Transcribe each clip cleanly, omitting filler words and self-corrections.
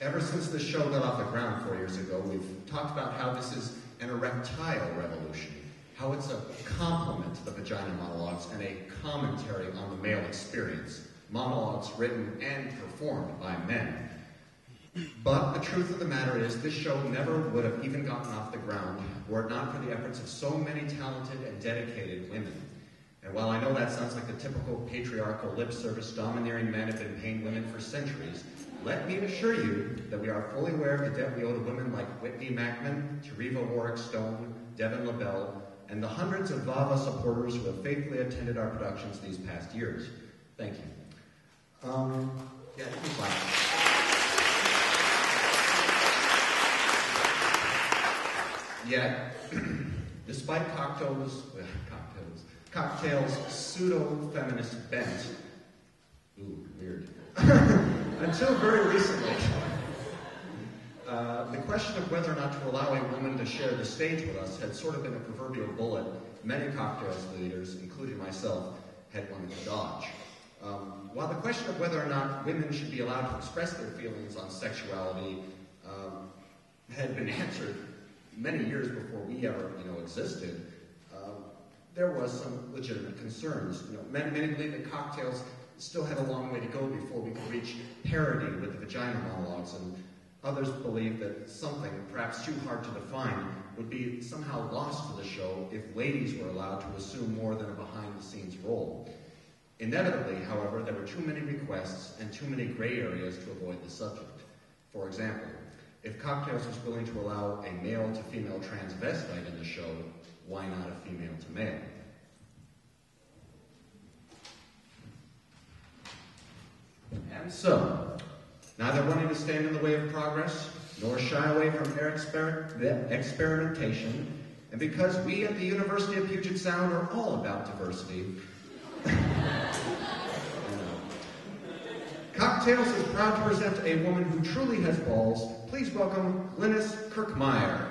Ever since this show got off the ground 4 years ago, we've talked about how this is an erectile revolution, how it's a complement to the vagina monologues and a commentary on the male experience, monologues written and performed by men. But the truth of the matter is, this show never would have even gotten off the ground were it not for the efforts of so many talented and dedicated women. And while I know that sounds like the typical patriarchal lip service domineering men have been paying women for centuries, let me assure you that we are fully aware of the debt we owe to women like Whitney Mackman, Teresa Warwick Stone, Devin LaBelle, and the hundreds of VAVA supporters who have faithfully attended our productions these past years. Thank you. Yeah, you can clap. Yet, despite Cocktales' pseudo-feminist bent, ooh, weird, until very recently, the question of whether or not to allow a woman to share the stage with us had sort of been a proverbial bullet many Cocktales leaders, including myself, had wanted to dodge. While the question of whether or not women should be allowed to express their feelings on sexuality had been answered many years before we ever, existed, there was some legitimate concerns. Many believe that Cocktales still had a long way to go before we could reach parity with the vagina monologues, and others believe that something, perhaps too hard to define, would be somehow lost to the show if ladies were allowed to assume more than a behind-the-scenes role. Inevitably, however, there were too many requests and too many gray areas to avoid the subject. For example, if Cocktales was willing to allow a male-to-female transvestite in the show, why not a female-to-male? And so, neither wanting to stand in the way of progress, nor shy away from experimentation, and because we at the University of Puget Sound are all about diversity, Cocktales is proud to present a woman who truly has balls. Please welcome Linus Kirkmeyer.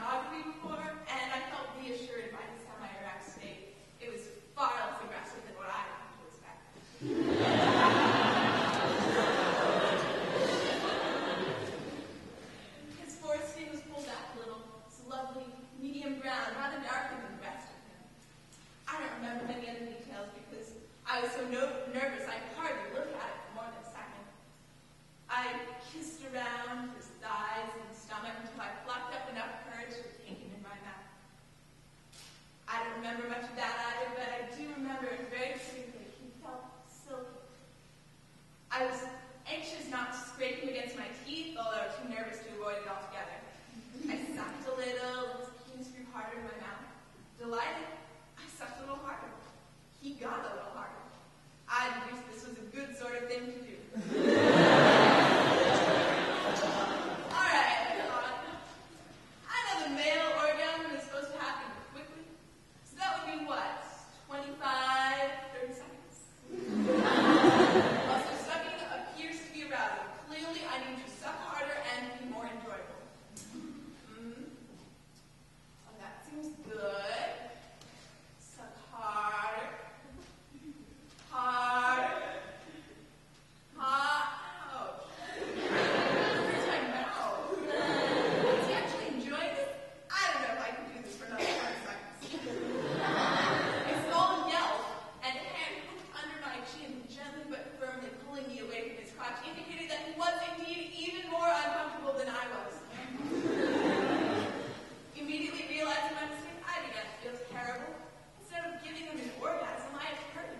Pornography before, and I felt reassured by his semi-erect state. It was far less aggressive I was so nervous I could hardly look at it for more than a second. I kissed around his thighs and stomach until I plucked up enough courage to take him in my mouth. I don't remember much of that either, but I do remember it very distinctly. He felt silky. I was anxious not to scrape him against my teeth, although I was too nervous to avoid it altogether. I sucked a little, and his penis grew harder in my mouth. Delighted, I sucked a little harder. He got a little harder. I deduced this was a good sort of thing to do. All right, I thought. I know the male orgasm is supposed to happen quickly, so that would be what? 25, 30 seconds? Also, sucking appears to be arousing. Clearly, I need to suck harder and be more enjoyable. Oh, that seems good. Suck harder. Harder. Ouch. Where's my mouth? Is he actually enjoying this? I don't know if I can do this for another 20 seconds. I stole and yelled, and a hand hooked under my chin, gently but firmly pulling me away from his crotch, indicated that he was indeed even more uncomfortable than I was. Immediately realizing my mistake, I began to feel terrible. Instead of giving him an orgasm, I had hurt him.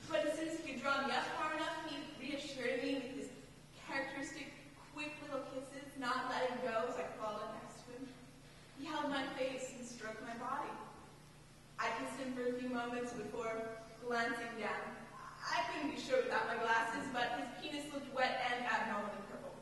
But as soon as he could draw me up far enough, he reassured me with his characteristic quick little kisses, not letting go as I crawled up next to him. He held my face and stroked my body. I kissed him for a few moments before glancing down. I couldn't be sure without my glasses, but his penis looked wet and abnormally purple.